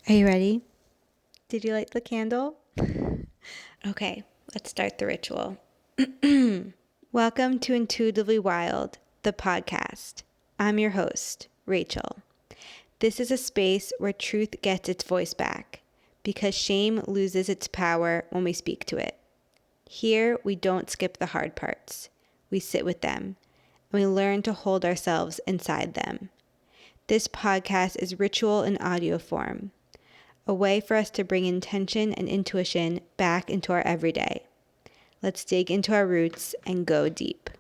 Are you ready? Did you light the candle? Okay, let's start the ritual. Welcome to Intuitively Wild, the podcast. I'm your host, Rachel. This is a space where truth gets its voice back because shame loses its power when we speak to it. Here, we don't skip the hard parts. We sit with them and we learn to hold ourselves inside them. This podcast is ritual in audio form, a way for us to bring intention and intuition back into our everyday. Let's dig into our roots and go deep.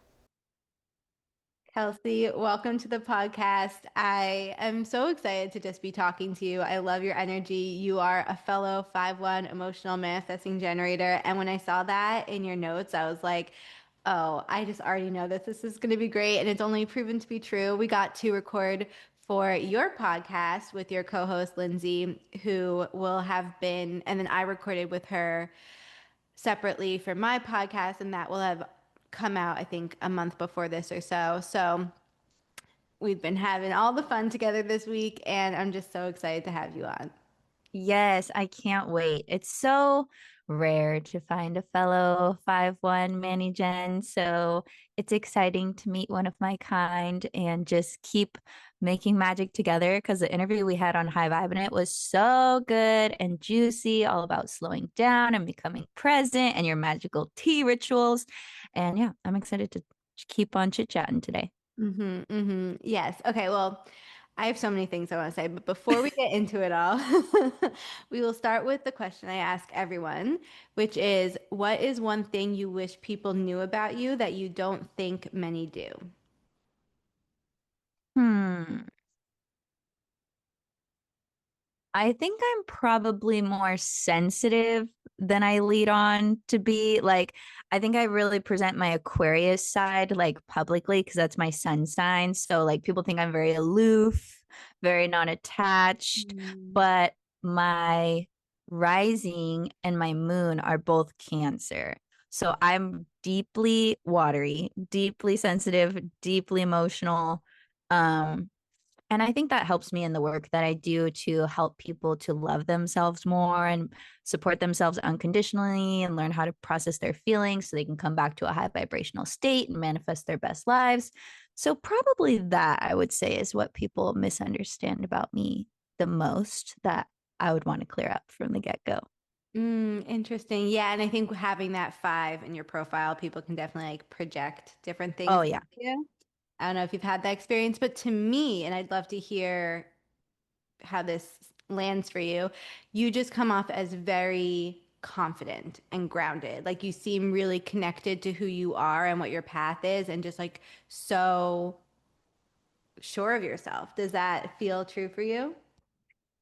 Kelsey, welcome to the podcast. I am so excited to just be talking to you. I love your energy. You are a fellow 5/1 emotional manifesting generator. And when I saw that in your notes, I was like, oh, I just already know that this is going to be great. And it's only proven to be true. We got to record for your podcast with your co-host, Lindsay, who will have been, and then I recorded with her separately for my podcast, and that will have come out, I think, a month before this or so. So we've been having all the fun together this week, and I'm just so excited to have you on. Yes, I can't wait. It's so rare to find a fellow 5/1 Manny Gen. So it's exciting to meet one of my kind and just keep making magic together because the interview we had on High Vibin It was so good and juicy, all about slowing down and becoming present and your magical tea rituals. And yeah, I'm excited to keep on chit-chatting today. Yes. Okay. Well, I have so many things I want to say, but before we get into it all, we will start with the question I ask everyone, which is, what is one thing you wish people knew about you that you don't think many do? Hmm. I think I'm probably more sensitive than I lead on to be. Like, I think I really present my Aquarius side, like publicly, because that's my sun sign. So, like, people think I'm very aloof, very non attached, but my rising and my moon are both Cancer. So, I'm deeply watery, deeply sensitive, deeply emotional. Um, and I think that helps me in the work that I do to help people to love themselves more and support themselves unconditionally and learn how to process their feelings so they can come back to a high vibrational state and manifest their best lives. So, probably that I would say is what people misunderstand about me the most that I would want to clear up from the get go. Interesting. Yeah, and I think having that five in your profile, people can definitely like project different things Oh, onto yeah. you. I don't know if you've had that experience, but to me, and I'd love to hear how this lands for you, you just come off as very confident and grounded. Like you seem really connected to who you are and what your path is, and just like so sure of yourself. Does that feel true for you?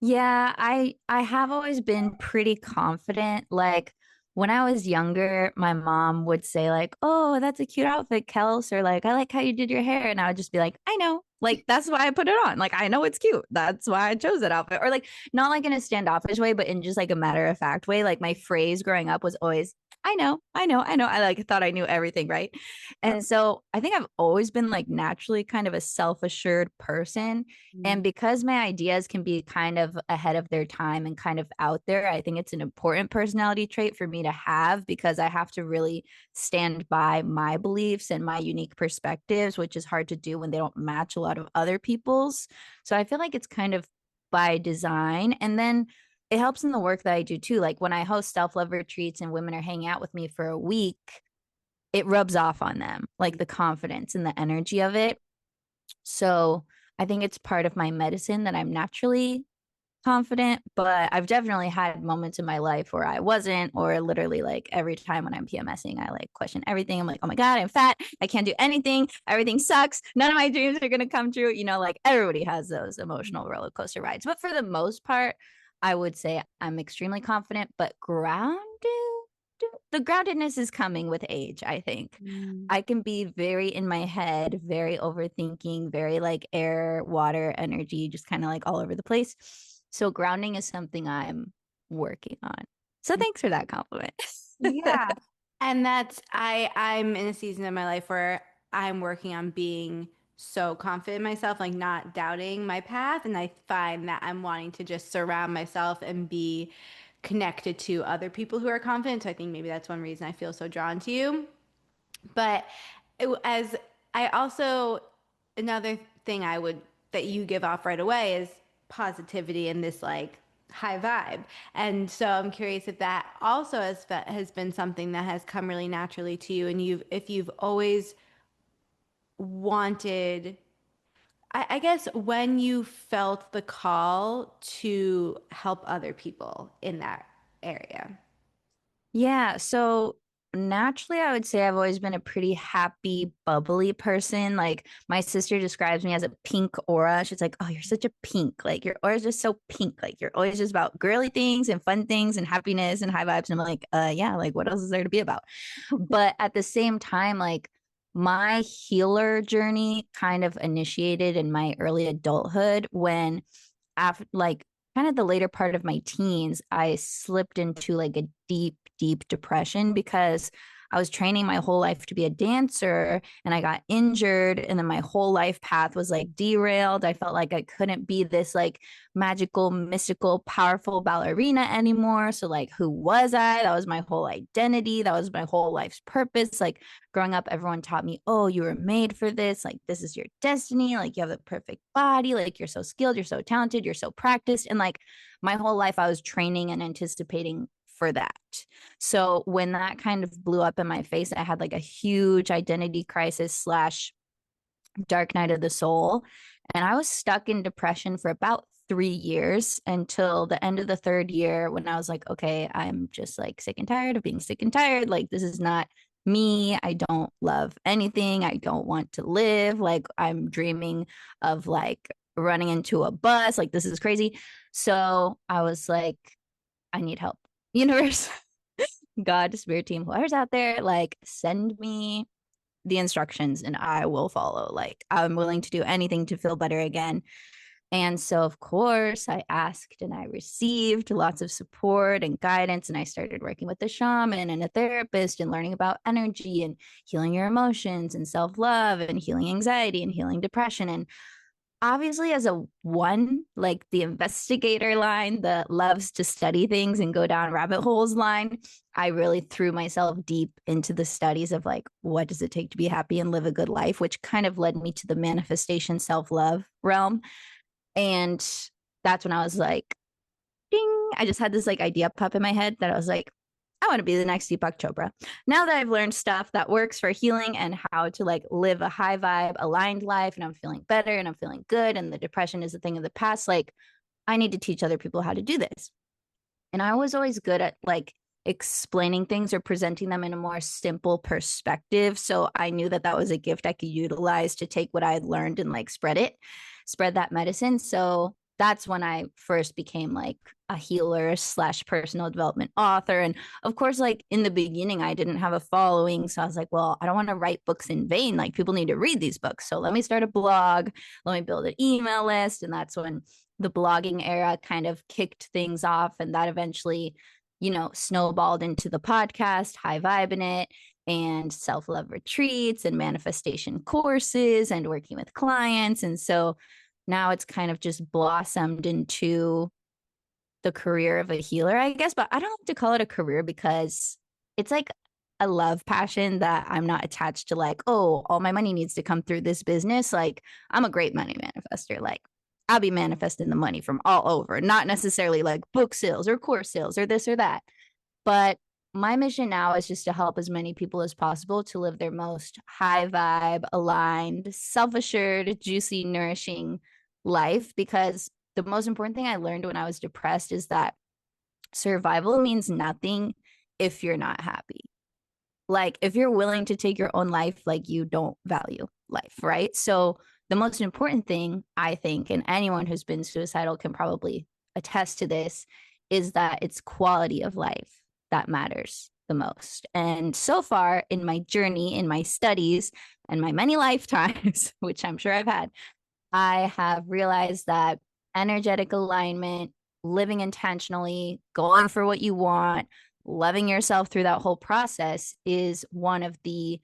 Yeah, I have always been pretty confident. Like when I was younger, my mom would say like, "Oh, that's a cute outfit, Kels," or like, "I like how you did your hair." And I would just be like, "I know." Like that's why I put it on. Like I know it's cute. That's why I chose that outfit. Or like not like in a standoffish way, but in just like a matter of fact way. Like my phrase growing up was always, "I know, I know, I know." I like thought I knew everything, right? And so I think I've always been like naturally kind of a self-assured person. And because my ideas can be kind of ahead of their time and kind of out there, I think it's an important personality trait for me to have because I have to really stand by my beliefs and my unique perspectives, which is hard to do when they don't match a lot of other people's. So I feel like it's kind of by design. And then it helps in the work that I do too. Like when I host self love retreats and women are hanging out with me for a week, it rubs off on them, like the confidence and the energy of it. So I think it's part of my medicine that I'm naturally confident, but I've definitely had moments in my life where I wasn't, or literally like every time when I'm PMSing, I like question everything. I'm like, oh my God, I'm fat. I can't do anything. Everything sucks. None of my dreams are going to come true. You know, like everybody has those emotional roller coaster rides. But for the most part, I would say I'm extremely confident, but grounded. The groundedness is coming with age, I think. Mm. I can be very in my head, very overthinking, very like air, water, energy, just kind of like all over the place. So grounding is something I'm working on. So thanks for that compliment. Yeah. And I'm in a season of my life where I'm working on being so confident in myself, like not doubting my path. And I find that I'm wanting to just surround myself and be connected to other people who are confident. So I think maybe that's one reason I feel so drawn to you. But as I also, another thing I would, that you give off right away is positivity and this like high vibe. And so I'm curious if that also has been something that has come really naturally to you, and if you've always wanted, I guess, when you felt the call to help other people in that area. Yeah, so naturally, I would say I've always been a pretty happy, bubbly person. Like my sister describes me as a pink aura. She's like, "Oh, you're such a pink. Like your aura's just so pink. Like you're always just about girly things and fun things and happiness and high vibes." And I'm like, yeah, like what else is there to be about?" But at the same time, like my healer journey kind of initiated in my early adulthood when after like kind of the later part of my teens, I slipped into like a deep, deep depression because I was training my whole life to be a dancer and I got injured. And then my whole life path was like derailed. I felt like I couldn't be this like magical, mystical, powerful ballerina anymore. So, like, who was I? That was my whole identity. That was my whole life's purpose. Like, growing up, everyone taught me, oh, you were made for this. Like, this is your destiny. Like, you have the perfect body. Like, you're so skilled. You're so talented. You're so practiced. And like, my whole life, I was training and anticipating for that. So when that kind of blew up in my face, I had like a huge identity crisis slash dark night of the soul. And I was stuck in depression for about 3 years until the end of the third year when I was like, okay, I'm just like sick and tired of being sick and tired. Like, this is not me. I don't love anything. I don't want to live. Like, I'm dreaming of like running into a bus. Like, this is crazy. So I was like, I need help. Universe, God, spirit team, whoever's out there, like, send me the instructions and I will follow. Like, I'm willing to do anything to feel better again. And so, of course, I asked and I received lots of support and guidance. And I started working with a shaman and a therapist and learning about energy and healing your emotions and self love and healing anxiety and healing depression. And obviously, as a one, like the investigator line that loves to study things and go down rabbit holes line, I really threw myself deep into the studies of like, what does it take to be happy and live a good life, which kind of led me to the manifestation self love realm. And that's when I was like, ding, I just had this like idea pop in my head that I was like, I want to be the next Deepak Chopra. Now that I've learned stuff that works for healing and how to like live a high vibe, aligned life, and I'm feeling better and I'm feeling good, and the depression is a thing of the past, like I need to teach other people how to do this. And I was always good at like explaining things or presenting them in a more simple perspective. So I knew that that was a gift I could utilize to take what I had learned and like spread that medicine. So that's when I first became like a healer slash personal development author. And of course, like in the beginning, I didn't have a following. So I was like, well, I don't want to write books in vain. Like, people need to read these books. So let me start a blog, let me build an email list. And that's when the blogging era kind of kicked things off. And that eventually, snowballed into the podcast, High Vibin It, and self love retreats and manifestation courses and working with clients. And so now it's kind of just blossomed into the career of a healer, I guess. But I don't like to call it a career because it's like a love passion that I'm not attached to, like, oh, all my money needs to come through this business. Like, I'm a great money manifester. Like, I'll be manifesting the money from all over, not necessarily like book sales or course sales or this or that. But my mission now is just to help as many people as possible to live their most high vibe, aligned, self assured, juicy, nourishing life. Because the most important thing I learned when I was depressed is that survival means nothing if you're not happy. Like, if you're willing to take your own life, like, you don't value life, right? So the most important thing, I think, and anyone who's been suicidal can probably attest to this, is that it's quality of life that matters the most. And so far in my journey, in my studies, and my many lifetimes, which I'm sure I've had, I have realized that energetic alignment, living intentionally, going for what you want, loving yourself through that whole process is one of the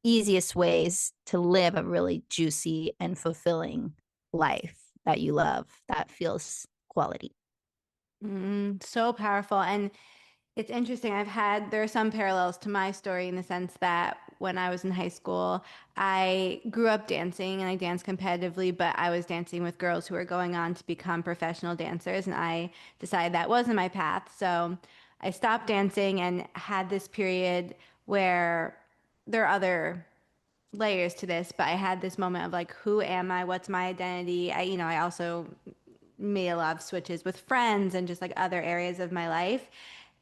easiest ways to live a really juicy and fulfilling life that you love, that feels quality. So powerful. And it's interesting. There are some parallels to my story in the sense that when I was in high school, I grew up dancing and I danced competitively, but I was dancing with girls who were going on to become professional dancers. And I decided that wasn't my path. So I stopped dancing and had this period where there are other layers to this, but I had this moment of like, who am I? What's my identity? I also made a lot of switches with friends and just like other areas of my life,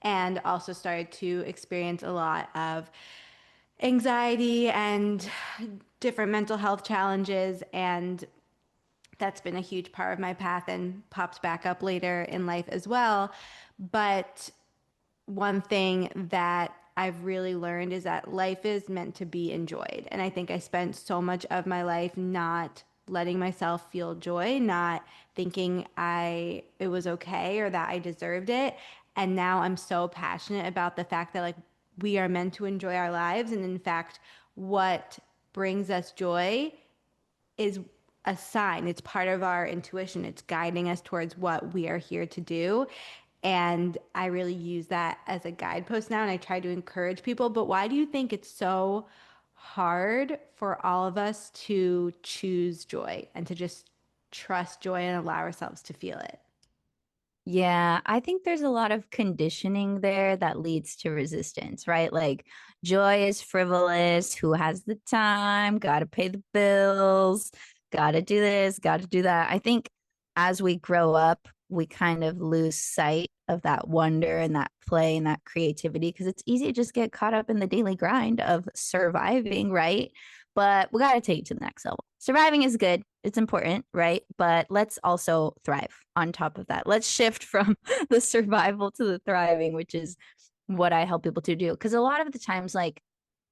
and also started to experience a lot of anxiety and different mental health challenges. And that's been a huge part of my path and popped back up later in life as well. But one thing that I've really learned is that life is meant to be enjoyed. And I think I spent so much of my life not letting myself feel joy, not thinking it was okay or that I deserved it. And now I'm so passionate about the fact that like we are meant to enjoy our lives, and in fact, what brings us joy is a sign. It's part of our intuition. It's guiding us towards what we are here to do. And I really use that as a guidepost now. And I try to encourage people. But why do you think it's so hard for all of us to choose joy and to just trust joy and allow ourselves to feel it? Yeah, I think there's a lot of conditioning there that leads to resistance, right? Like joy is frivolous, who has the time, got to pay the bills, got to do this, got to do that. I think as we grow up, we kind of lose sight of that wonder and that play and that creativity because it's easy to just get caught up in the daily grind of surviving, right? But we got to take it to the next level. Surviving is good. It's important, right? But let's also thrive on top of that. Let's shift from the survival to the thriving, which is what I help people to do. Because a lot of the times, like,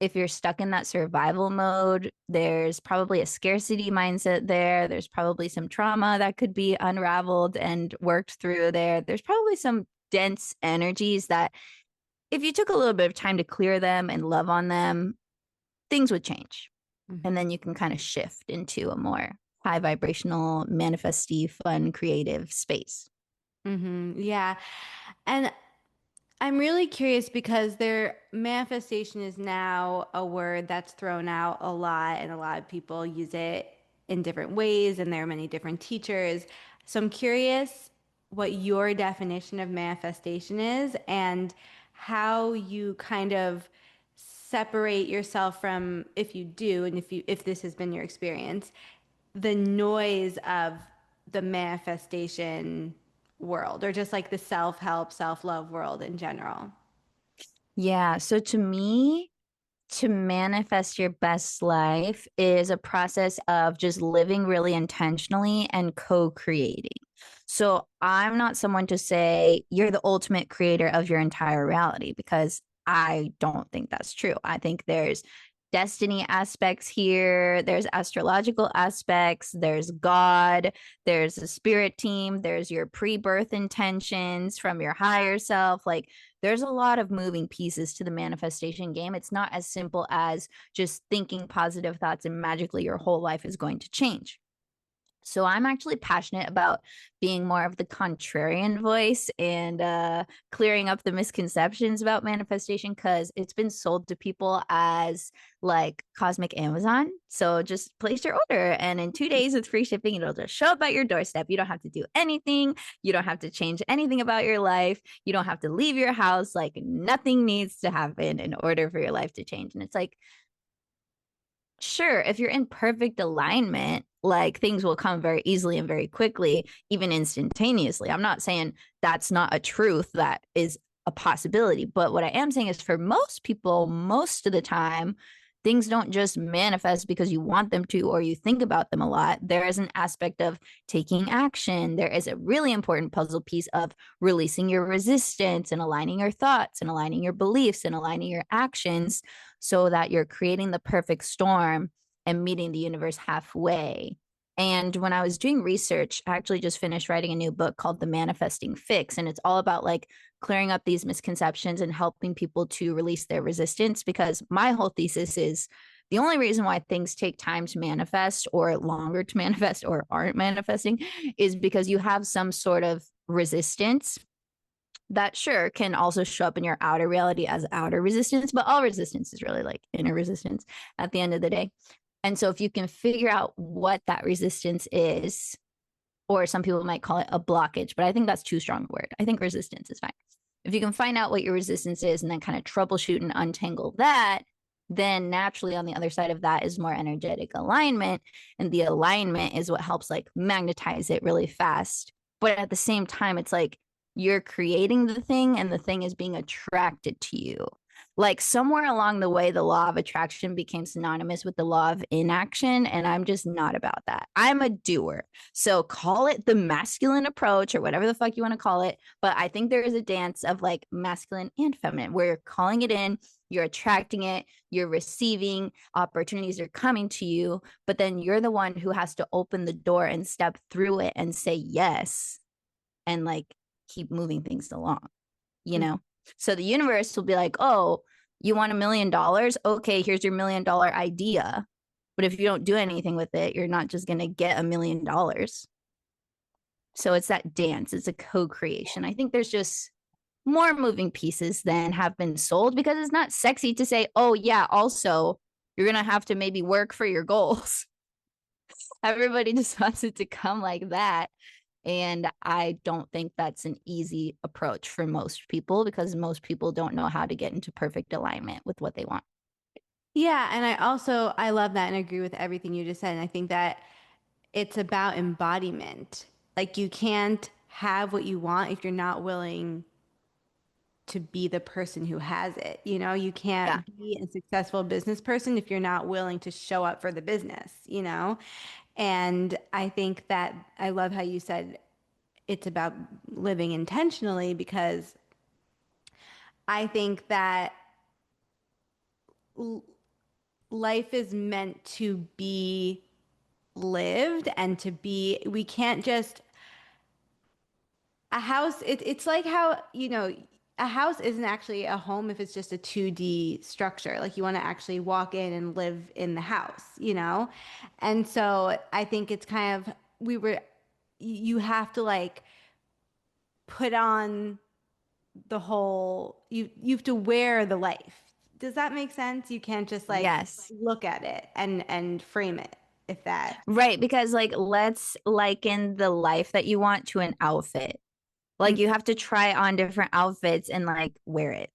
if you're stuck in that survival mode, there's probably a scarcity mindset there. There's probably some trauma that could be unraveled and worked through there. There's probably some dense energies that, if you took a little bit of time to clear them and love on them, things would change. And then you can kind of shift into a more high vibrational, manifesty, fun, creative space. Yeah. And I'm really curious because their manifestation is now a word that's thrown out a lot, and a lot of people use it in different ways, and there are many different teachers. So I'm curious what your definition of manifestation is and how you kind of separate yourself from, if you do, and if this has been your experience, the noise of the manifestation world or just like the self-help, self-love world in general. Yeah. So to me, to manifest your best life is a process of just living really intentionally and co creating. So I'm not someone to say you're the ultimate creator of your entire reality because I don't think that's true. I think there's destiny aspects here, there's astrological aspects, there's God, there's a spirit team, there's your pre birth intentions from your higher self. Like, there's a lot of moving pieces to the manifestation game. It's not as simple as just thinking positive thoughts and magically your whole life is going to change. So I'm actually passionate about being more of the contrarian voice and clearing up the misconceptions about manifestation because it's been sold to people as like cosmic Amazon. So just place your order and in 2 days with free shipping, it'll just show up at your doorstep. You don't have to do anything. You don't have to change anything about your life. You don't have to leave your house. Like nothing needs to happen in order for your life to change. And it's like, sure, if you're in perfect alignment, like things will come very easily and very quickly, even instantaneously. I'm not saying that's not a truth that is a possibility, but what I am saying is for most people, most of the time, things don't just manifest because you want them to or you think about them a lot. There is an aspect of taking action. There is a really important puzzle piece of releasing your resistance and aligning your thoughts and aligning your beliefs and aligning your actions so that you're creating the perfect storm and meeting the universe halfway. And when I was doing research, I actually just finished writing a new book called The Manifesting Fix. And it's all about like clearing up these misconceptions and helping people to release their resistance. Because my whole thesis is The only reason why things take time to manifest or longer to manifest or aren't manifesting is because you have some sort of resistance that sure can also show up in your outer reality as outer resistance, but all resistance is really like inner resistance at the end of the day. And so if you can figure out what that resistance is, or some people might call it a blockage, but I think that's too strong a word. I think resistance is fine. If you can find out what your resistance is and then kind of troubleshoot and untangle that, then naturally on the other side of that is more energetic alignment. And the alignment is what helps like magnetize it really fast. But at the same time, it's like you're creating the thing and the thing is being attracted to you. Like somewhere along the way, the law of attraction became synonymous with the law of inaction. And I'm just not about that. I'm a doer. So call it the masculine approach or whatever the fuck you want to call it. But I think there is a dance of like masculine and feminine where you're calling it in, you're attracting it, you're receiving, opportunities are coming to you, but then you're the one who has to open the door and step through it and say yes and like keep moving things along, you know? So the universe will be like, oh, you want $1,000,000? Okay, here's your $1,000,000 idea. But if you don't do anything with it, you're not just going to get $1,000,000. So it's that dance, it's a co-creation. I think there's just more moving pieces than have been sold because it's not sexy to say, oh, yeah, also, you're going to have to maybe work for your goals. Everybody just wants it to come like that. And I don't think that's an easy approach for most people because most people don't know how to get into perfect alignment with what they want. Yeah, and I love that and agree with everything you just said. And I think that it's about embodiment. Like you can't have what you want if you're not willing to be the person who has it. You know, you Yeah. can't be a successful business person if you're not willing to show up for the business, you know? And I think that I love how you said it's about living intentionally because I think that life is meant to be lived and to be, we can't just, a house, it's like how, you know, a house isn't actually a home if it's just a 2D structure. Like you want to actually walk in and live in the house, you know? And so I think it's kind of, you have to like put on the whole, you have to wear the life. Does that make sense? You can't just like Yes. look at it and frame it if that. Right. Because, like, let's liken the life that you want to an outfit. Like, you have to try on different outfits and, like, wear it.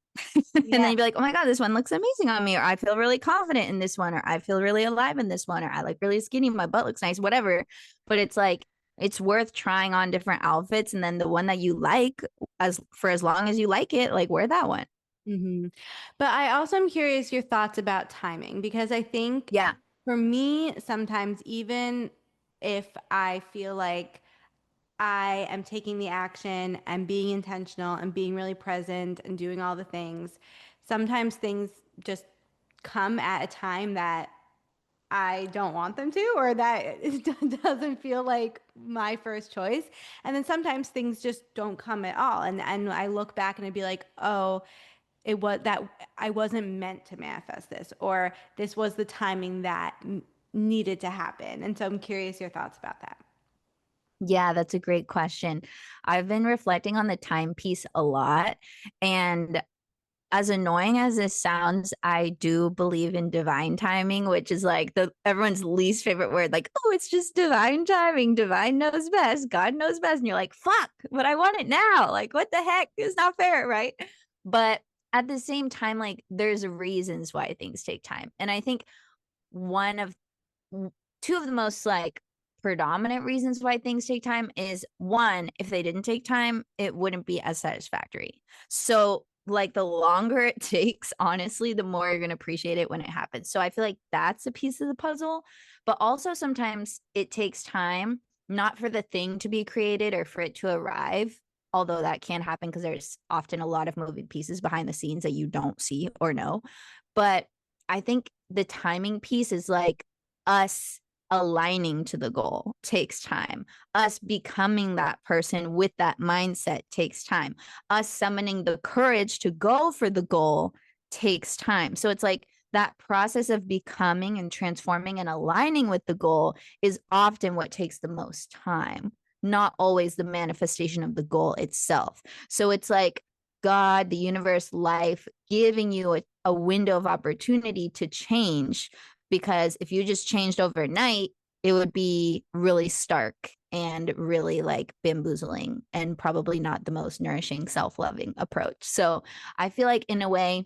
And then Yeah. you'd be like, oh my God, this one looks amazing on me. Or I feel really confident in this one. Or I feel really alive in this one. Or I like really skinny. My butt looks nice, whatever. But it's like, it's worth trying on different outfits. And then the one that you like, as long as you like it, like, wear that one. hmm But I also am curious your thoughts about timing because I think Yeah. for me, sometimes even if I feel like I am taking the action and being intentional and being really present and doing all the things, sometimes things just come at a time that I don't want them to, or that it doesn't feel like my first choice. And then sometimes things just don't come at all. And I look back and I'd be like, oh, it was that I wasn't meant to manifest this, or this was the timing that needed to happen. And so I'm curious your thoughts about that. Yeah, that's a great question. I've been reflecting on the timepiece a lot. And as annoying as this sounds, I do believe in divine timing, which is like the everyone's least favorite word. Like, oh, it's just divine timing. Divine knows best. God knows best. And you're like, fuck, but I want it now. Like, what the heck? It's not fair, right? But at the same time, like, there's reasons why things take time. And I think one of two of the most like predominant reasons why things take time is one, if they didn't take time, it wouldn't be as satisfactory. So, like, the longer it takes, honestly, the more you're going to appreciate it when it happens. So, I feel like that's a piece of the puzzle. But also, sometimes it takes time, not for the thing to be created or for it to arrive, although that can happen because there's often a lot of moving pieces behind the scenes that you don't see or know. But I think the timing piece is like us aligning to the goal takes time. Us becoming that person with that mindset takes time. Us summoning the courage to go for the goal takes time. So it's like that process of becoming and transforming and aligning with the goal is often what takes the most time, not always the manifestation of the goal itself. So it's like God, the universe, life giving you a window of opportunity to change. Because if you just changed overnight, it would be really stark and really like bamboozling and probably not the most nourishing, self loving approach. So I feel like, in a way,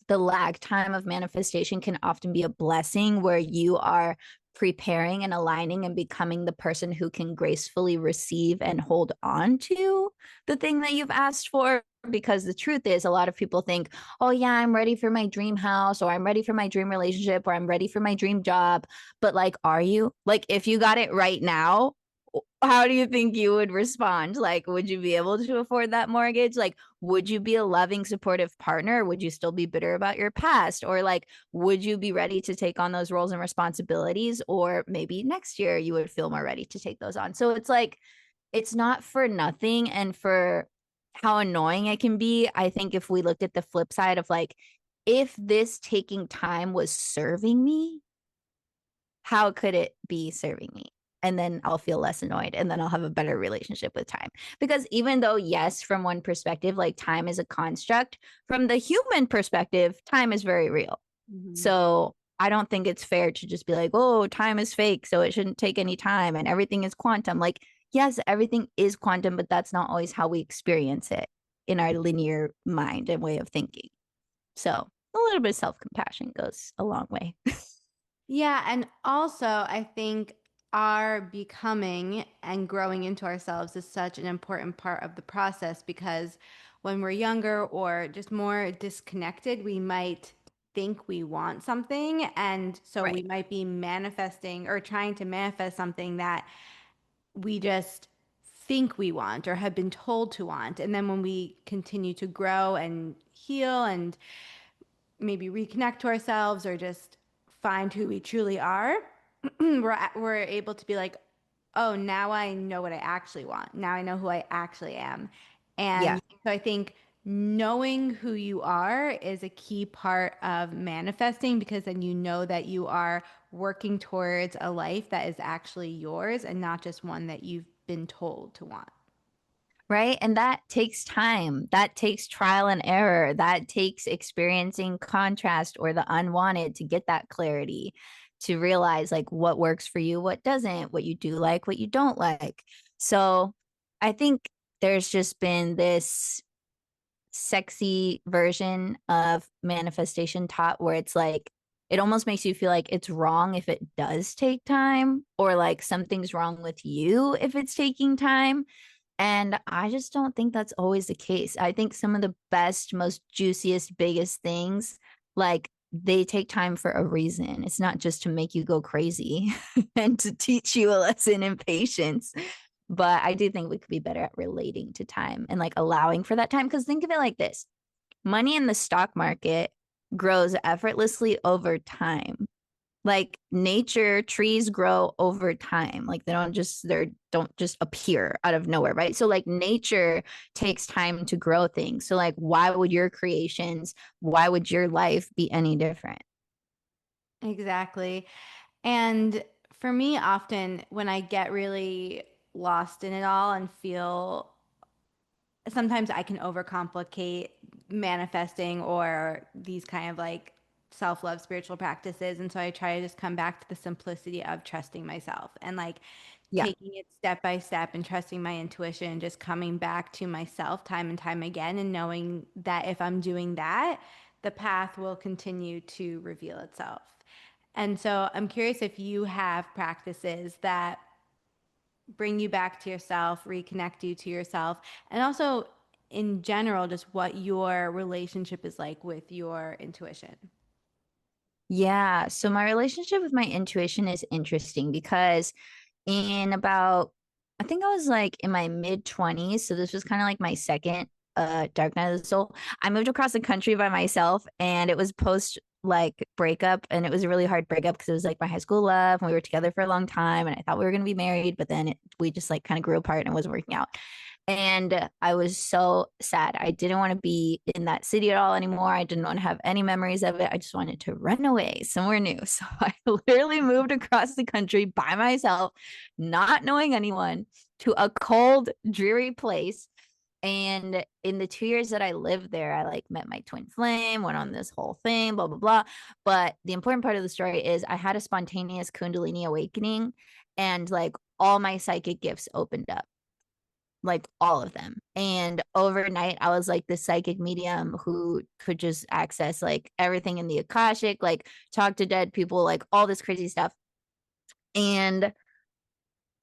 the lag time of manifestation can often be a blessing where you are preparing and aligning and becoming the person who can gracefully receive and hold on to the thing that you've asked for. Because the truth is, a lot of people think, oh, yeah, I'm ready for my dream house, or I'm ready for my dream relationship, or I'm ready for my dream job. But like, are you? Like, if you got it right now, how do you think you would respond? Like, would you be able to afford that mortgage? Like, would you be a loving, supportive partner? Would you still be bitter about your past? Or like, would you be ready to take on those roles and responsibilities? Or maybe next year you would feel more ready to take those on. So it's like, it's not for nothing. And for how annoying it can be, I think if we looked at the flip side of like, if this taking time was serving me, how could it be serving me? And then I'll feel less annoyed, and then I'll have a better relationship with time. Because even though, yes, from one perspective, like time is a construct, from the human perspective, time is very real. Mm-hmm. So I don't think it's fair to just be like, oh, time is fake, so it shouldn't take any time and everything is quantum. Like, yes, everything is quantum, but that's not always how we experience it in our linear mind and way of thinking. So a little bit of self compassion goes a long way. Yeah, and also I think our becoming and growing into ourselves is such an important part of the process because when we're younger or just more disconnected, we might think we want something. And so we Right. might be manifesting or trying to manifest something that we just think we want or have been told to want. And then when we continue to grow and heal and maybe reconnect to ourselves or just find who we truly are, we're able to be like, oh, now I know what I actually want. Now I know who I actually am. Yeah. And so I think knowing who you are is a key part of manifesting because then you know that you are working towards a life that is actually yours and not just one that you've been told to want. Right. And that takes time. That takes trial and error. That takes experiencing contrast or the unwanted to get that clarity, to realize like what works for you, what doesn't, what you do like, what you don't like. So I think there's just been this sexy version of manifestation taught where it's like, it almost makes you feel like it's wrong if it does take time, or like something's wrong with you if it's taking time. And I just don't think that's always the case. I think some of the best, most juiciest, biggest things, like they take time for a reason. It's not just to make you go crazy and to teach you a lesson in patience. But I do think we could be better at relating to time and like allowing for that time. Because think of it like this: money in the stock market grows effortlessly over time. Like nature, trees grow over time. Like they don't just appear out of nowhere, right? So like nature takes time to grow things. So like why would your creations, why would your life be any different? Exactly. And for me, often when I get really lost in it all and feel sometimes I can overcomplicate manifesting or these kind of like self-love spiritual practices. And so I try to just come back to the simplicity of trusting myself and like Yeah. taking it step by step and trusting my intuition and just coming back to myself time and time again and knowing that if I'm doing that, the path will continue to reveal itself. And so I'm curious if you have practices that bring you back to yourself, reconnect you to yourself, and also in general, just what your relationship is like with your intuition. Yeah. So my relationship with my intuition is interesting because in about, I think I was like in my mid 20s. So this was kind of like my second dark night of the soul. I moved across the country by myself, and it was post like breakup, and it was a really hard breakup because it was like my high school love and we were together for a long time and I thought we were going to be married, but then we just like kind of grew apart and it wasn't working out. And I was so sad. I didn't want to be in that city at all anymore. I didn't want to have any memories of it. I just wanted to run away somewhere new. So I literally moved across the country by myself, not knowing anyone, to a cold, dreary place. And in the 2 years that I lived there, I like met my twin flame, went on this whole thing, blah, blah, blah. But the important part of the story is I had a spontaneous Kundalini awakening, and like all my psychic gifts opened up, like all of them. And overnight, I was like the psychic medium who could just access like everything in the Akashic, like talk to dead people, like all this crazy stuff. And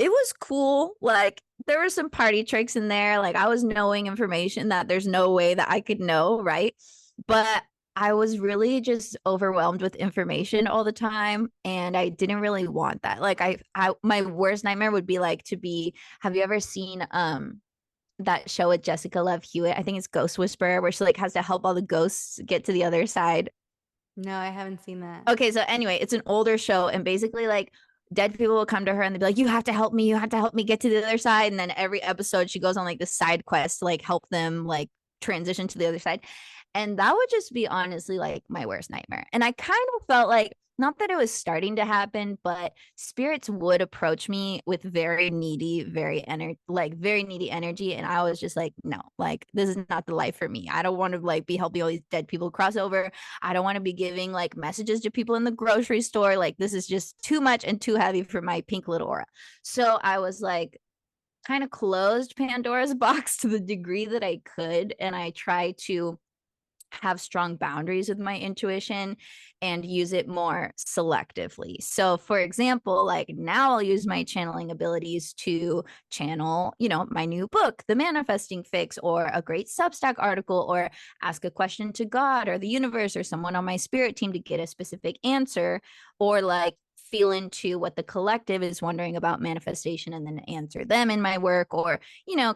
it was cool. Like there were some party tricks in there. Like I was knowing information that there's no way that I could know, right? But I was really just overwhelmed with information all the time, and I didn't really want that. Like my worst nightmare would be like to be. Have you ever seen that show with Jessica Love Hewitt? I think it's Ghost Whisperer, where she like has to help all the ghosts get to the other side. No, I haven't seen that. Okay, so anyway, it's an older show, and basically like dead people will come to her and they'll be like, you have to help me, you have to help me get to the other side. And then every episode she goes on like this side quest to like help them like transition to the other side. And that would just be honestly like my worst nightmare. And I kind of felt like, not that it was starting to happen, but spirits would approach me with very needy, very needy energy. And I was just like, no, like this is not the life for me. I don't want to like be helping all these dead people cross over. I don't want to be giving like messages to people in the grocery store. Like this is just too much and too heavy for my pink little aura. So I was like, kind of closed Pandora's box to the degree that I could. And I try to have strong boundaries with my intuition and use it more selectively. So, for example, like now I'll use my channeling abilities to channel, my new book, The Manifesting Fix, or a great Substack article, or ask a question to God or the universe or someone on my spirit team to get a specific answer, or like feel into what the collective is wondering about manifestation and then answer them in my work, or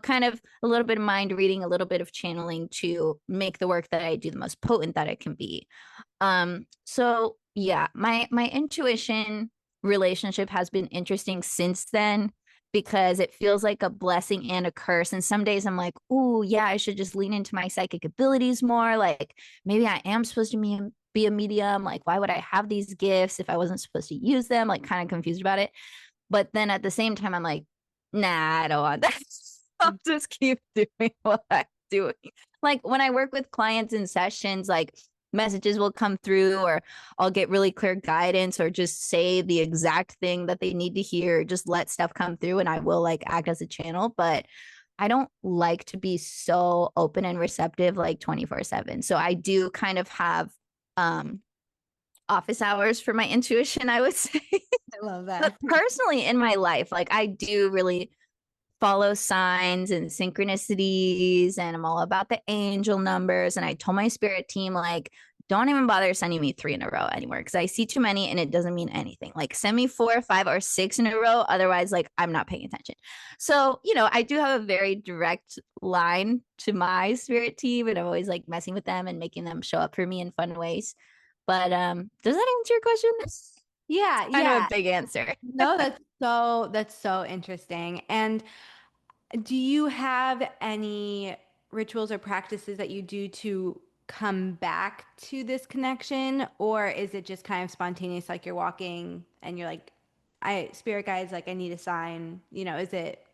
kind of a little bit of mind reading, a little bit of channeling to make the work that I do the most potent that it can be. So yeah, my intuition relationship has been interesting since then, because it feels like a blessing and a curse. And some days I'm like, oh yeah, I should just lean into my psychic abilities more. Like maybe I am supposed to be a medium. Like why would I have these gifts if I wasn't supposed to use them? Like kind of confused about it. But then at the same time, I'm like, nah, I don't want that. I'll just keep doing what I'm doing. Like when I work with clients in sessions, like messages will come through, or I'll get really clear guidance, or just say the exact thing that they need to hear, just let stuff come through, and I will like act as a channel. But I don't like to be so open and receptive like 24/7. So I do kind of have um office hours for my intuition, I would say. I love But that. personally in my life, like I do really follow signs and synchronicities, and I'm all about the angel numbers. And I told my spirit team, like, don't even bother sending me 3 in a row anymore, because I see too many and it doesn't mean anything. Like send me 4, 5, or 6 in a row. Otherwise, like I'm not paying attention. So, I do have a very direct line to my spirit team, and I'm always like messing with them and making them show up for me in fun ways. But does that answer your question? Yeah, Kind of a yeah. big answer. No, that's so interesting. And do you have any rituals or practices that you do to come back to this connection, or is it just kind of spontaneous, like you're walking and you're like, I spirit guides, like I need a sign, is it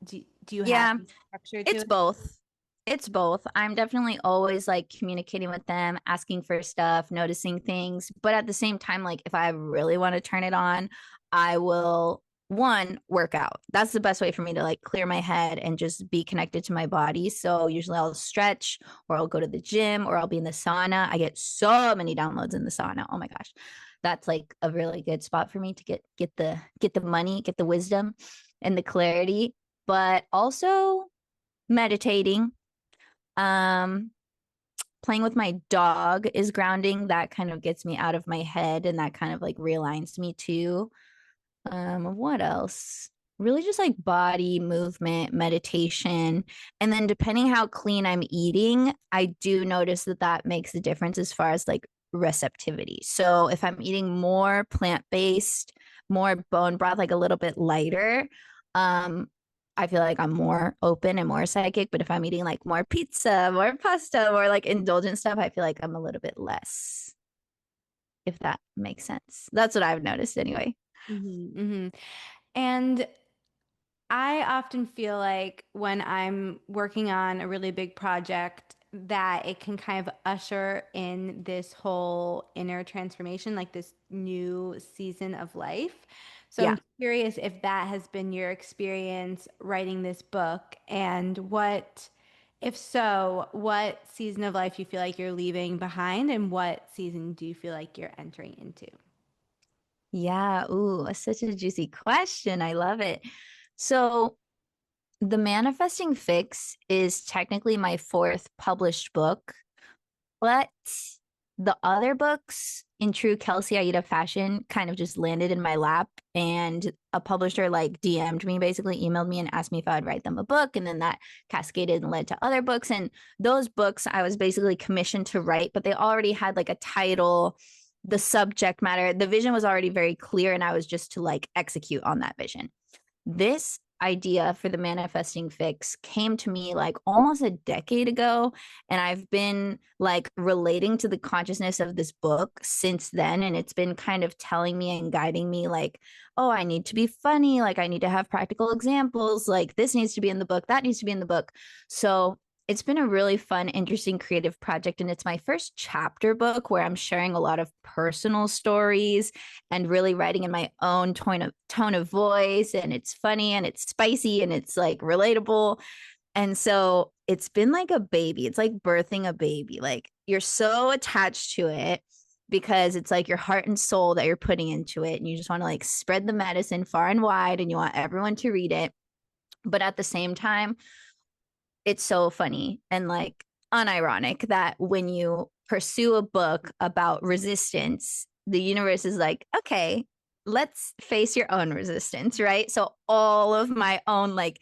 do you have Yeah, structure to it's it? both. It's both. I'm definitely always like communicating with them, asking for stuff, noticing things. But at the same time, like if I really want to turn it on, I will, one, work out. That's the best way for me to like clear my head and just be connected to my body. So usually I'll stretch, or I'll go to the gym, or I'll be in the sauna. I get so many downloads in the sauna. Oh my gosh. That's like a really good spot for me to get the money, get the wisdom and the clarity. But also meditating, um, playing with my dog is grounding. That kind of gets me out of my head, and that kind of like realigns me too. What else? Really just like body movement, meditation. And then depending how clean I'm eating, I do notice that that makes a difference as far as like receptivity. So if I'm eating more plant-based, more bone broth, like a little bit lighter, um I feel like I'm more open and more psychic. But if I'm eating like more pizza, more pasta, more like indulgent stuff, I feel like I'm a little bit less, if that makes sense. That's what I've noticed anyway. Hmm. And I often feel like when I'm working on a really big project that it can kind of usher in this whole inner transformation, like this new season of life. So Yeah. I'm curious if that has been your experience writing this book and if so, what season of life you feel like you're leaving behind and what season do you feel like you're entering into? Yeah. Ooh, such a juicy question. I love it. So, The Manifesting Fix is technically my fourth published book. But the other books in true Kelsey Aida fashion kind of just landed in my lap. And a publisher like DM'd me, basically emailed me and asked me if I would write them a book. And then that cascaded and led to other books. And those books I was basically commissioned to write, but they already had like a title, the subject matter. The vision was already very clear. And I was just to like execute on that vision. This idea for the manifesting fix came to me like almost a decade ago, and I've been like relating to the consciousness of this book since then, and it's been kind of telling me and guiding me like, oh, I need to be funny, like I need to have practical examples, like this needs to be in the book, that needs to be in the book. So it's been a really fun, interesting, creative project. And it's my first chapter book where I'm sharing a lot of personal stories and really writing in my own tone of voice. And it's funny and it's spicy and it's like relatable. And so it's been like a baby. It's like birthing a baby. Like you're so attached to it because it's like your heart and soul that you're putting into it. And you just want to like spread the medicine far and wide and you want everyone to read it. But at the same time, it's so funny and like unironic that when you pursue a book about resistance, the universe is like, okay, let's face your own resistance, right? So all of my own like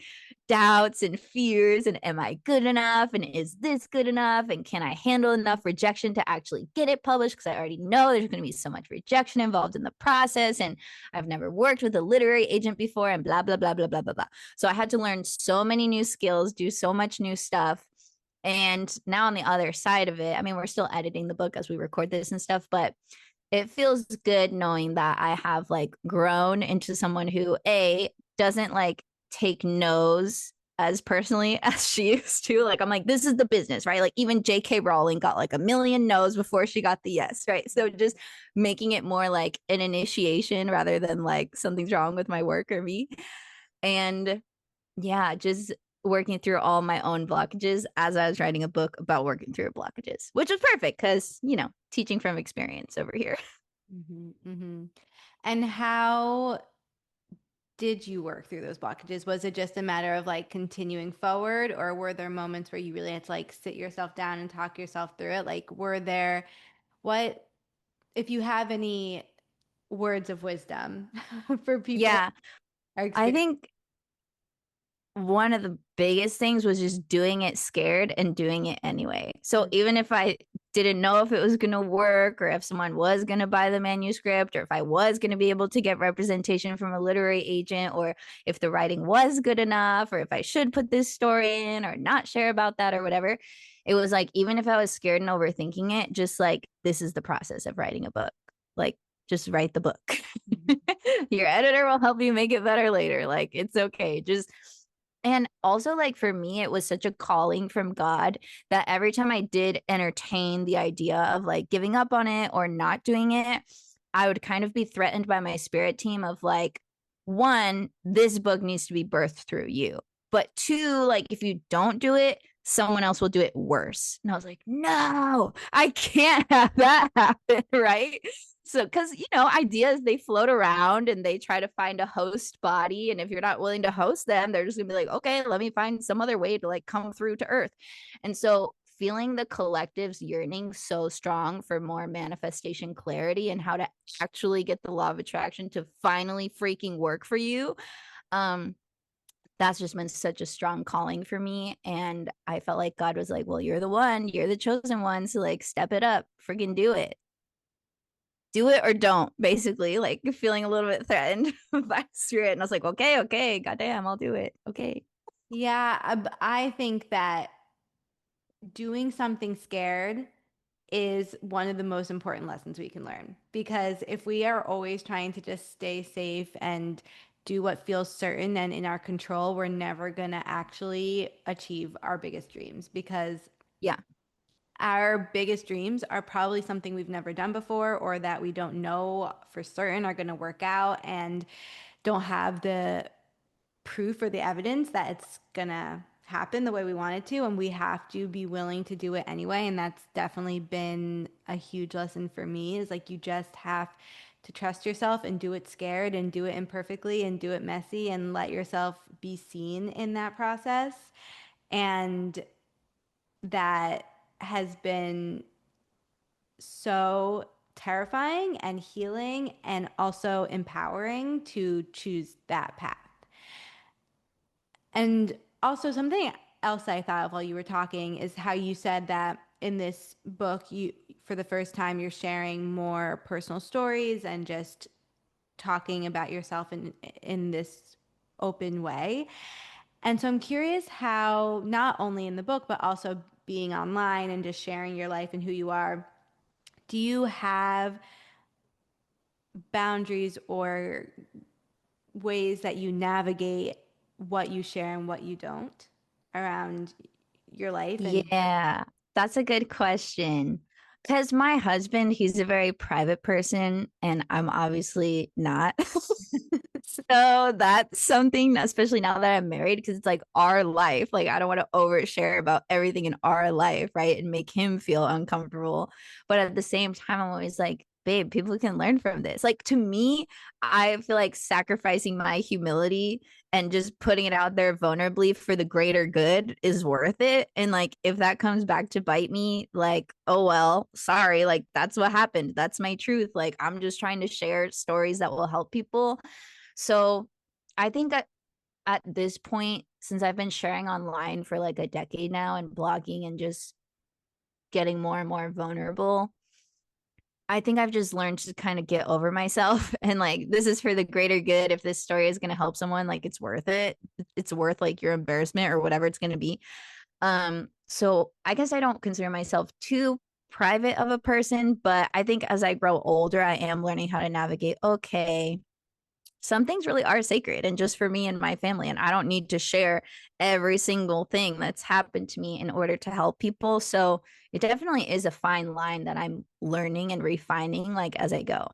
doubts and fears and am I good enough and is this good enough and can I handle enough rejection to actually get it published, because I already know there's going to be so much rejection involved in the process and I've never worked with a literary agent before and blah blah blah blah blah blah blah. So I had to learn so many new skills, do so much new stuff. And now on the other side of it, I mean, we're still editing the book as we record this and stuff, but it feels good knowing that I have like grown into someone who A doesn't like take no's as personally as she used to. Like I'm like, this is the business, right? Like even J.K. Rowling got like a million no's before she got the yes, right? So just making it more like an initiation rather than like something's wrong with my work or me. And yeah, just working through all my own blockages as I was writing a book about working through blockages, which was perfect because, teaching from experience over here. Hmm. Hmm. And how did you work through those blockages? Was it just a matter of like continuing forward, or were there moments where you really had to like sit yourself down and talk yourself through it? Like, what, if you have any words of wisdom for people Yeah, who are I experiencing? think one of the biggest things was just doing it scared and doing it anyway. So even if I didn't know if it was going to work or if someone was going to buy the manuscript or if I was going to be able to get representation from a literary agent or if the writing was good enough or if I should put this story in or not share about that or whatever, it was like, even if I was scared and overthinking it, just like, this is the process of writing a book. Like, just write the book. Your editor will help you make it better later. Like, it's okay. Just and also, like, for me, it was such a calling from God that every time I did entertain the idea of like giving up on it or not doing it, I would kind of be threatened by my spirit team of like, one, this book needs to be birthed through you. But two, like, if you don't do it, someone else will do it worse. And I was like, no, I can't have that happen. Right. So, because, ideas, they float around and they try to find a host body. And if you're not willing to host them, they're just gonna be like, okay, let me find some other way to like come through to Earth. And so, feeling the collective's yearning so strong for more manifestation clarity and how to actually get the law of attraction to finally freaking work for you. Um, that's just been such a strong calling for me. And I felt like God was like, well, you're the one, you're the chosen one. So like step it up, freaking do it. do it or don't, basically, like feeling a little bit threatened by spirit. And I was like, okay, okay, goddamn, I'll do it. Okay. Yeah, I think that doing something scared is one of the most important lessons we can learn. Because if we are always trying to just stay safe and do what feels certain and in our control, we're never going to actually achieve our biggest dreams because Yeah. our biggest dreams are probably something we've never done before or that we don't know for certain are going to work out and don't have the proof or the evidence that it's gonna happen the way we want it to, and we have to be willing to do it anyway. And that's definitely been a huge lesson for me is like you just have to trust yourself and do it scared and do it imperfectly and do it messy and let yourself be seen in that process. And that has been so terrifying and healing and also empowering to choose that path. And also something else I thought of while you were talking is how you said that in this book you for the first time you're sharing more personal stories and just talking about yourself in this open way. And so I'm curious how not only in the book but also being online and just sharing your life and who you are, do you have boundaries or ways that you navigate what you share and what you don't around your life and Yeah, that's a good question. Because my husband, he's a very private person, and I'm obviously not. So that's something, especially now that I'm married, because it's like our life. Like, I don't want to overshare about everything in our life, right? And make him feel uncomfortable. But at the same time, I'm always like, babe, people can learn from this. Like, to me, I feel like sacrificing my humility and just putting it out there vulnerably for the greater good is worth it. And like, if that comes back to bite me, like, oh, well, sorry. Like, that's what happened. That's my truth. Like, I'm just trying to share stories that will help people. So I think at this point, since I've been sharing online for like a decade now and blogging and just getting more and more vulnerable, I think I've just learned to kind of get over myself and like this is for the greater good. If this story is going to help someone, like it's worth it. It's worth like your embarrassment or whatever it's going to be. So I guess I don't consider myself too private of a person, but I think as I grow older, I am learning how to navigate. Okay, some things really are sacred and just for me and my family. And I don't need to share every single thing that's happened to me in order to help people. So it definitely is a fine line that I'm learning and refining like as I go.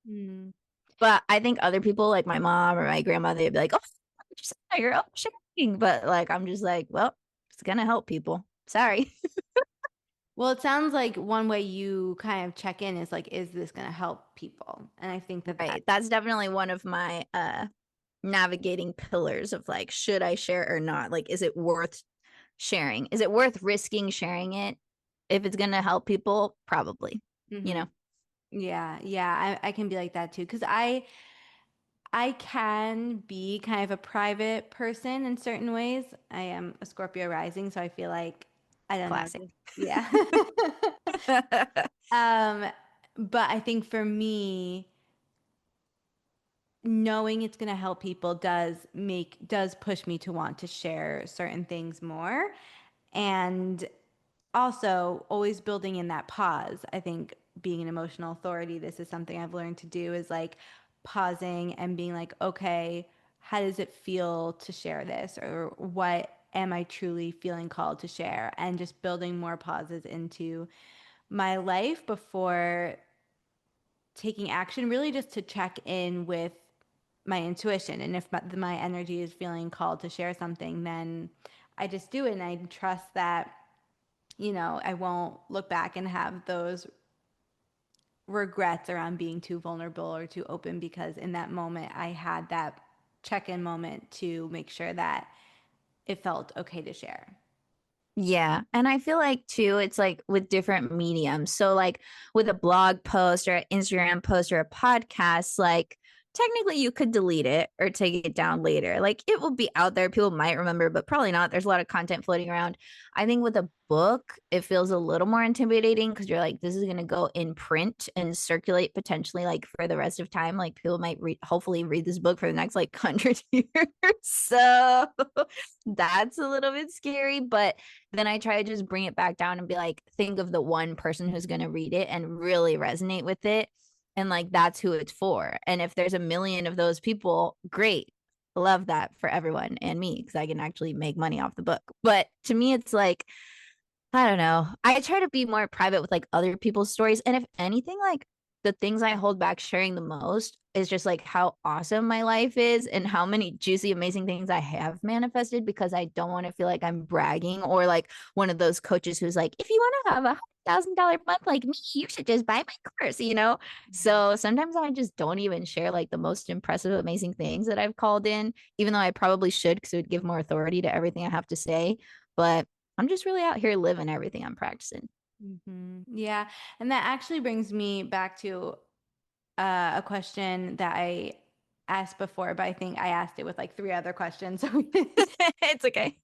mm. But I think other people like my mom or my grandmother, they'd be like, oh, you're up sharing. But like, I'm just like, well, it's going to help people. Sorry. Well, it sounds like one way you kind of check in is like, is this going to help people? And I think that that, Right. That's definitely one of my navigating pillars of like, should I share or not? Like, is it worth sharing? Is it worth risking sharing it? If it's gonna help people, probably, you hmm know, yeah, yeah, I can be like that too. Because I can be kind of a private person in certain ways. I am a Scorpio rising, so I feel like I don't know, classic. yeah. Um, but I think for me, knowing it's going to help people does push me to want to share certain things more. And also always building in that pause. I think being an emotional authority, this is something I've learned to do is like pausing and being like, okay, how does it feel to share this? Or what am I truly feeling called to share? And just building more pauses into my life before taking action, really just to check in with my intuition. And if my energy is feeling called to share something, then I just do it. And I trust that, I won't look back and have those regrets around being too vulnerable or too open because in that moment I had that check in moment to make sure that it felt okay to share. Yeah. And I feel like too, it's like with different mediums. So like with a blog post or an Instagram post or a podcast, like technically you could delete it or take it down later. Like it will be out there. People might remember, but probably not. There's a lot of content floating around. I think with a book, it feels a little more intimidating because you're like, this is going to go in print and circulate potentially like for the rest of time. Like people might hopefully read this book for the next like 100 years. So that's a little bit scary. But then I try to just bring it back down and be like, think of the one person who's going to read it and really resonate with it, and like that's who it's for. And if there's a million of those people, great. Love that for everyone and me because I can actually make money off the book. But to me, it's like, I don't know. I try to be more private with like other people's stories. And if anything, like the things I hold back sharing the most is just like how awesome my life is and how many juicy, amazing things I have manifested because I don't want to feel like I'm bragging or like one of those coaches who's like, if you want to have $100,000 month like me, you should just buy my course, you know? So sometimes I just don't even share like the most impressive, amazing things that I've called in, even though I probably should because it would give more authority to everything I have to say. But I'm just really out here living everything I'm practicing. Yeah. And that actually brings me back to a question that I asked before, but I think I asked it with like three other questions. So, It's okay.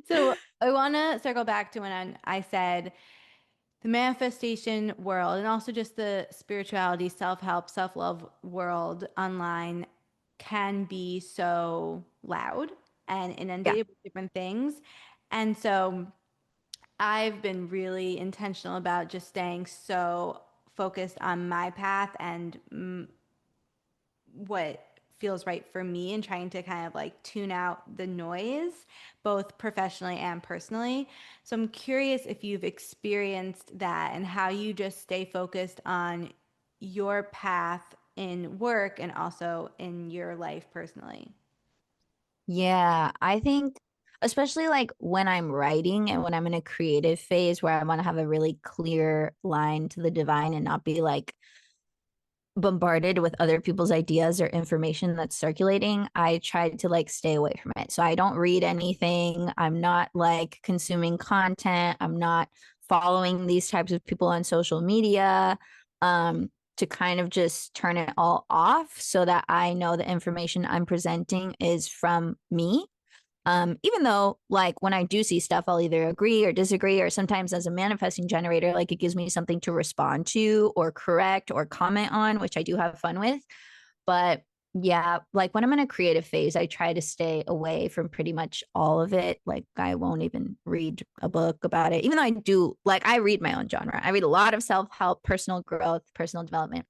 so I want to circle back to when I said the manifestation world and also just the spirituality, self-help, self-love world online can be so loud and Yeah. inundated with different things. And so I've been really intentional about just staying so focused on my path and what feels right for me and trying to kind of like tune out the noise, both professionally and personally. So I'm curious if you've experienced that and how you just stay focused on your path in work and also in your life personally. Yeah. I think, especially like when I'm writing and when I'm in a creative phase where I want to have a really clear line to the divine and not be like bombarded with other people's ideas or information that's circulating, I try to like stay away from it. So I don't read anything. I'm not like consuming content. I'm not following these types of people on social media. To kind of just turn it all off so that I know the information I'm presenting is from me. Even though like when I do see stuff, I'll either agree or disagree, or sometimes as a manifesting generator, like it gives me something to respond to or correct or comment on, which I do have fun with. But yeah, like when I'm in a creative phase, I try to stay away from pretty much all of it. Like I won't even read a book about it, even though I do like I read my own genre. I read a lot of self-help, personal growth, personal development.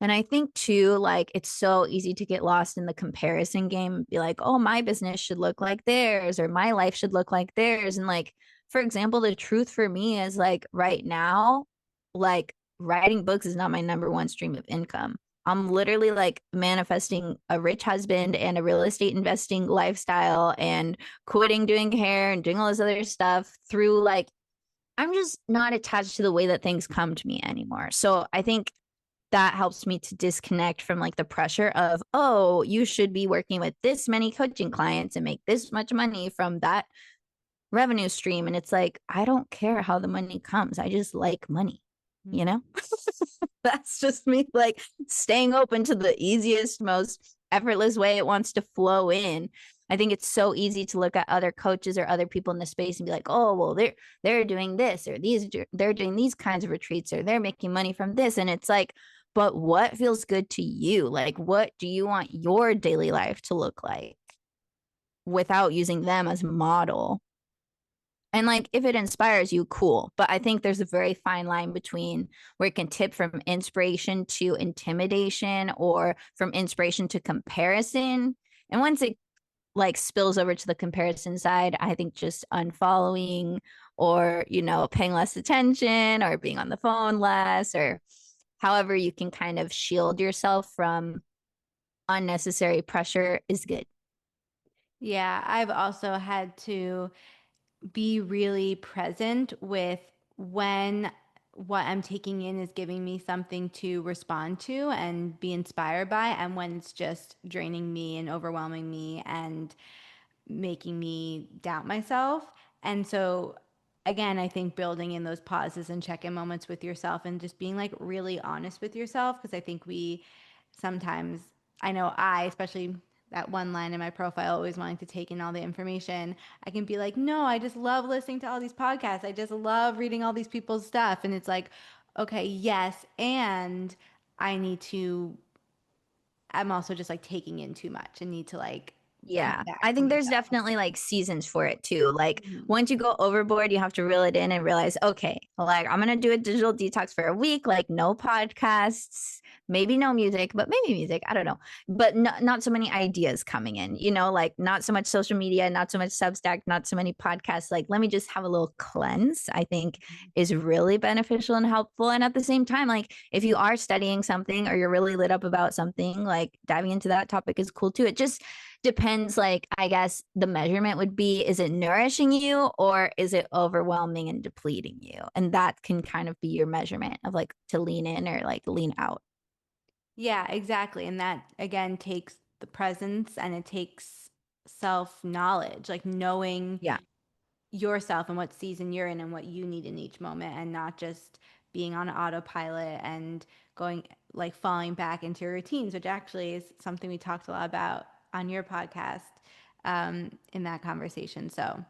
And I think too, like it's so easy to get lost in the comparison game, be like, oh, my business should look like theirs, or my life should look like theirs. And like, for example, the truth for me is like right now, like writing books is not my number one stream of income. I'm literally like manifesting a rich husband and a real estate investing lifestyle and quitting doing hair and doing all this other stuff through like, I'm just not attached to the way that things come to me anymore. So I think that helps me to disconnect from like the pressure of, oh, you should be working with this many coaching clients and make this much money from that revenue stream. And it's like, I don't care how the money comes. I just like money, you know? That's just me like staying open to the easiest, most effortless way it wants to flow in. I think it's so easy to look at other coaches or other people in the space and be like, oh, well, they're doing this or they're doing these kinds of retreats or they're making money from this. And it's like, but what feels good to you? Like, what do you want your daily life to look like without using them as a model? And like, if it inspires you, cool. But I think there's a very fine line between where it can tip from inspiration to intimidation or from inspiration to comparison. And once it like spills over to the comparison side, I think just unfollowing or, you know, paying less attention or being on the phone less or however you can kind of shield yourself from unnecessary pressure is good. Yeah, I've also had to be really present with when what I'm taking in is giving me something to respond to and be inspired by, and when it's just draining me and overwhelming me and making me doubt myself. And so, again, I think building in those pauses and check in moments with yourself and just being like really honest with yourself, because I think we sometimes I know especially that one line in my profile, always wanting to take in all the information, I can be like, no, I just love listening to all these podcasts. I just love reading all these people's stuff. And it's like, okay, yes. And I need to, I'm also just like taking in too much and need to like come Yeah. I back to think there's myself. definitely like seasons for it too. Like Mhm. once you go overboard, you have to reel it in and realize, okay, like I'm going to do a digital detox for a week, like no podcasts, maybe no music, but maybe music. I don't know. But not so many ideas coming in, like not so much social media, not so much Substack, not so many podcasts. Like let me just have a little cleanse, I think is really beneficial and helpful. And at the same time, like if you are studying something or you're really lit up about something, like diving into that topic is cool too. It just depends, like I guess the measurement would be, is it nourishing you or is it overwhelming and depleting you? And that can kind of be your measurement of like to lean in or like lean out. Yeah, exactly. And that again takes the presence and it takes self-knowledge, like knowing Yeah. yourself and what season you're in and what you need in each moment and not just being on autopilot and going like falling back into your routines, which actually is something we talked a lot about on your podcast in that conversation. So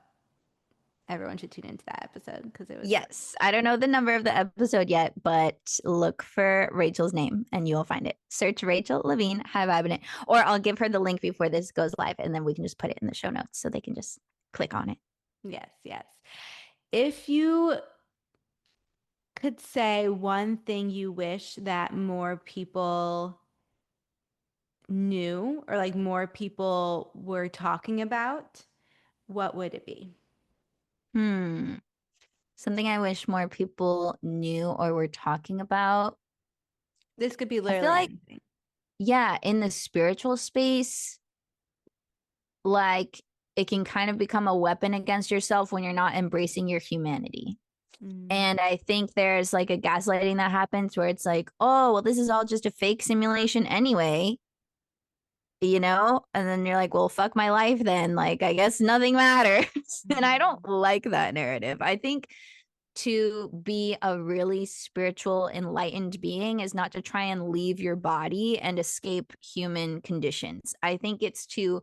everyone should tune into that episode because it was good. Yes. I don't know the number of the episode yet, but look for Rachel's name and you'll find it. Search Rachel Levine, Hi Vibin It. Or I'll give her the link before this goes live and then we can just put it in the show notes so they can just click on it. Yes, yes. If you could say one thing you wish that more people knew or like more people were talking about, what would it be? Hmm. Something I wish more people knew or were talking about. This could be I feel literally like, anything. yeah, in the spiritual space, like it can kind of become a weapon against yourself when you're not embracing your humanity. Mm. And I think there's like a gaslighting that happens where it's like, oh, well, this is all just a fake simulation anyway, And then you're like, well, fuck my life then. Like, I guess nothing matters. And I don't like that narrative. I think to be a really spiritual, enlightened being is not to try and leave your body and escape human conditions. I think it's to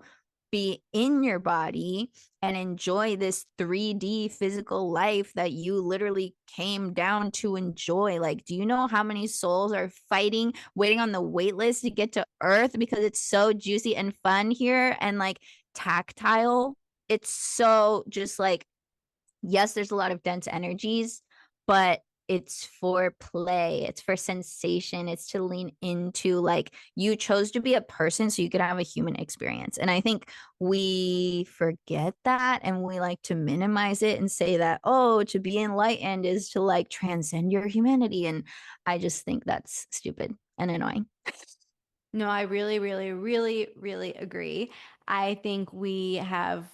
be in your body and enjoy this 3D physical life that you literally came down to enjoy. Like, do you know how many souls are fighting, waiting on the wait list to get to Earth because it's so juicy and fun here and like tactile? It's so just like, yes, there's a lot of dense energies, but it's for play, it's for sensation, it's to lean into like you chose to be a person so you could have a human experience. And I think we forget that and we like to minimize it and say that, oh, to be enlightened is to like transcend your humanity. And I just think that's stupid and annoying. No, I really, really, really, really agree. I think we have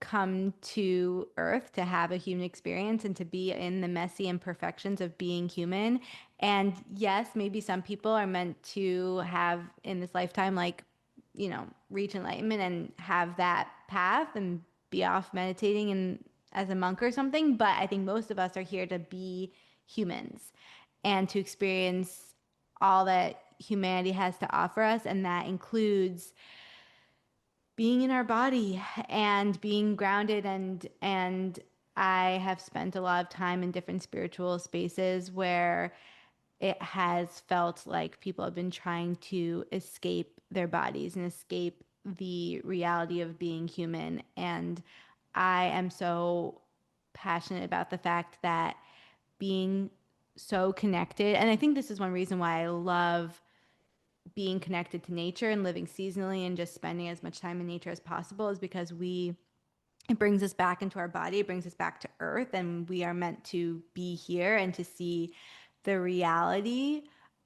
come to Earth to have a human experience and to be in the messy imperfections of being human. And yes, maybe some people are meant to have in this lifetime, like, reach enlightenment and have that path and be off meditating and as a monk or something. But I think most of us are here to be humans and to experience all that humanity has to offer us. And that includes being in our body and being grounded and I have spent a lot of time in different spiritual spaces where it has felt like people have been trying to escape their bodies and escape the reality of being human. And I am so passionate about the fact that being so connected, and I think this is one reason why I love being connected to nature and living seasonally and just spending as much time in nature as possible, is because it brings us back into our body, it brings us back to earth, and we are meant to be here and to see the reality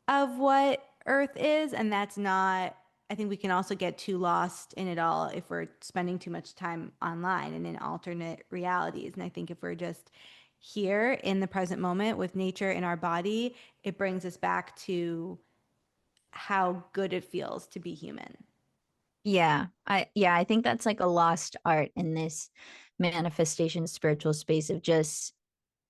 of what earth is. And that's not, I think we can also get too lost in it all if we're spending too much time online and in alternate realities. And I think if we're just here in the present moment with nature in our body, it brings us back to how good it feels to be human. I think that's like a lost art in this manifestation spiritual space of just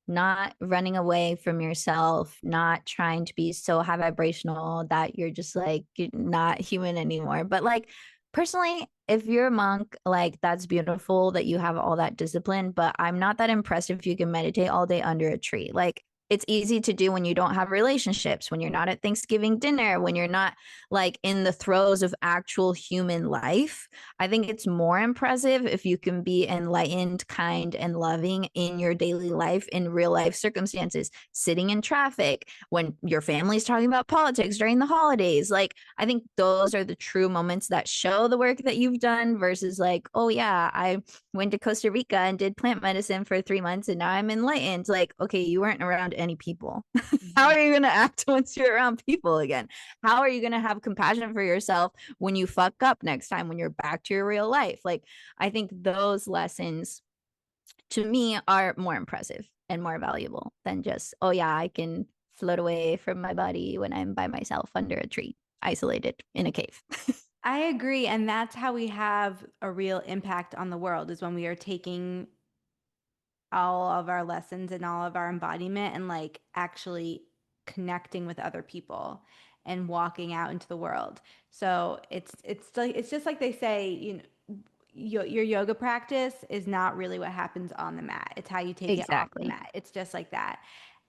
not running away from yourself, not trying to be so high vibrational that you're just like you're not human anymore. But like personally, if you're a monk, like that's beautiful that you have all that discipline, but I'm not that impressed if you can meditate all day under a tree. Like it's easy to do when you don't have relationships, when you're not at Thanksgiving dinner, when you're not like in the throes of actual human life. I think it's more impressive if you can be enlightened, kind, and loving in your daily life, in real life circumstances, sitting in traffic, when your family's talking about politics during the holidays. Like, I think those are the true moments that show the work that you've done versus, like, oh, yeah, I went to Costa Rica and did plant medicine for 3 months and now I'm enlightened. Like, okay, you weren't around any people. How are you going to act once you're around people again? How are you going to have compassion for yourself when you fuck up next time, when you're back to your real life? Like, I think those lessons to me are more impressive and more valuable than just, oh, yeah, I can float away from my body when I'm by myself under a tree, isolated in a cave. I agree. And that's how we have a real impact on the world is when we are taking all of our lessons and all of our embodiment and like actually connecting with other people and walking out into the world. So it's like it's just like they say, you know, your yoga practice is not really what happens on the mat. It's how you take it off the Exactly. mat. It's just like that.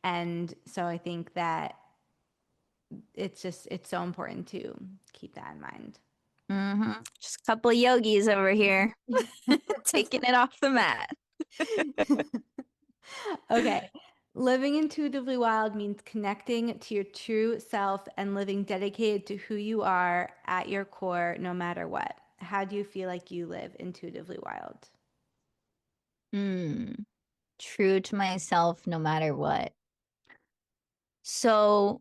And so I think that it's so important to keep that in mind. Just a couple of yogis over here taking it off the mat. Okay. Living intuitively wild means connecting to your true self and living dedicated to who you are at your core, no matter what. How do you feel like you live intuitively wild? Mm, true to myself no matter what. So,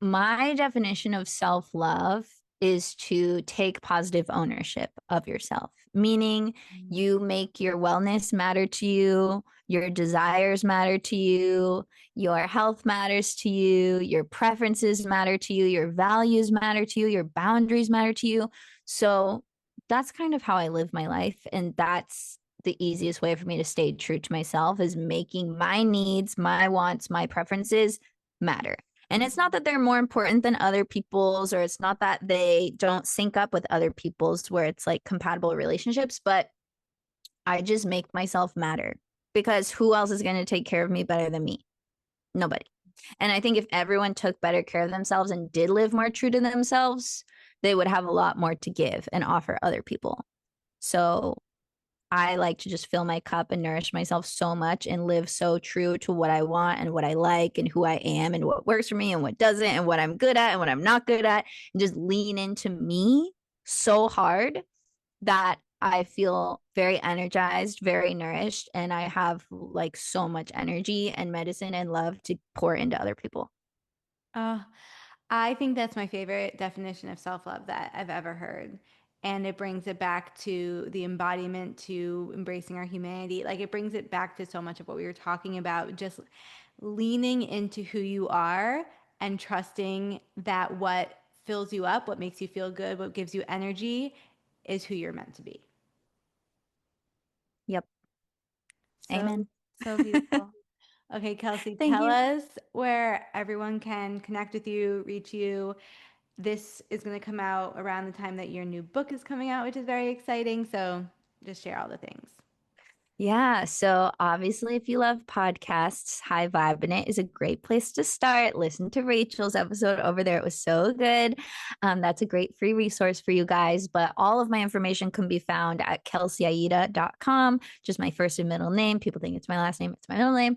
my definition of self love is to take positive ownership of yourself, meaning you make your wellness matter to you, your desires matter to you, your health matters to you, your preferences matter to you, your values matter to you, your boundaries matter to you. So that's kind of how I live my life. And that's the easiest way for me to stay true to myself is making my needs, my wants, my preferences matter. And it's not that they're more important than other people's, or it's not that they don't sync up with other people's where it's like compatible relationships, but I just make myself matter because who else is going to take care of me better than me? Nobody. And I think if everyone took better care of themselves and did live more true to themselves, they would have a lot more to give and offer other people. So I like to just fill my cup and nourish myself so much and live so true to what I want and what I like and who I am and what works for me and what doesn't and what I'm good at and what I'm not good at, and just lean into me so hard that I feel very energized, very nourished, and I have like so much energy and medicine and love to pour into other people. Uh, I think that's my favorite definition of self-love that I've ever heard. And it brings it back to the embodiment, to embracing our humanity. Like it brings it back to so much of what we were talking about, just leaning into who you are and trusting that what fills you up, what makes you feel good, what gives you energy is who you're meant to be. Yep. So, Amen. so beautiful. Okay, Kelsey, Thank tell you. us where everyone can connect with you, reach you. This is going to come out around the time that your new book is coming out, which is very exciting. So just share all the things. Yeah. So obviously, if you love podcasts, Hi Vibin It is a great place to start. Listen to Rachel's episode over there. It was so good. That's a great free resource for you guys. But all of my information can be found at kelseyaida.com. Just my first and middle name. People think it's my last name. It's my middle name.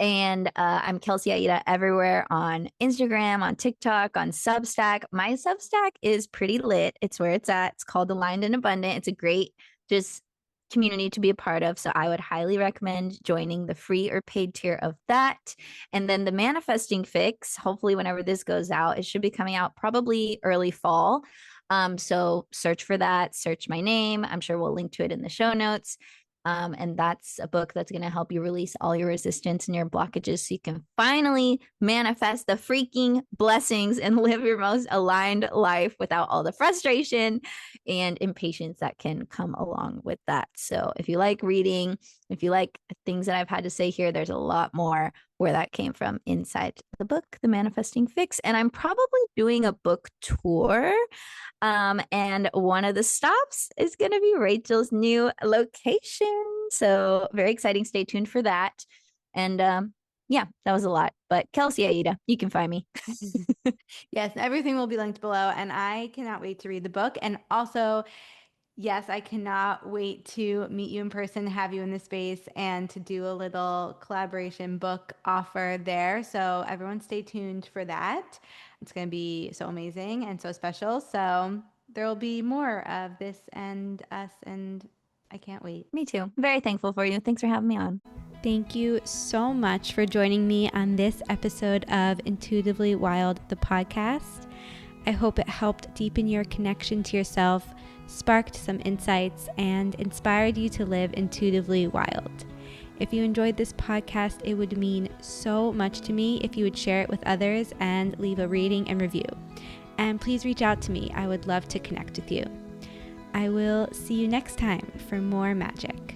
And I'm Kelsey Aida everywhere on Instagram, on TikTok, on Substack. My Substack is pretty lit. It's where it's at. It's called Aligned and Abundant. It's a great, just community to be a part of. So I would highly recommend joining the free or paid tier of that. And then the manifesting fix, hopefully, whenever this goes out, it should be coming out probably early fall. So search for that, search my name. I'm sure we'll link to it in the show notes. And that's a book that's going to help you release all your resistance and your blockages so you can finally manifest the freaking blessings and live your most aligned life without all the frustration and impatience that can come along with that. So if you like reading, if you like things that I've had to say here, there's a lot more where that came from inside the book, The Manifesting Fix. And I'm probably doing a book tour. And one of the stops is going to be Rachel's new location. So very exciting. Stay tuned for that. And yeah, that was a lot. But Kelsey Aida, you can find me. Yes, everything will be linked below. And I cannot wait to read the book. And also, yes, I cannot wait to meet you in person, have you in the space, and to do a little collaboration book offer there. So everyone stay tuned for that. It's going to be so amazing and so special. So there will be more of this and us, and I can't wait. Me too. Very thankful for you. Thanks for having me on. Thank you so much for joining me on this episode of Intuitively Wild, the podcast. I hope it helped deepen your connection to yourself, sparked some insights, and inspired you to live intuitively wild. If you enjoyed this podcast, it would mean so much to me if you would share it with others and leave a rating and review. And please reach out to me. I would love to connect with you. I will see you next time for more magic.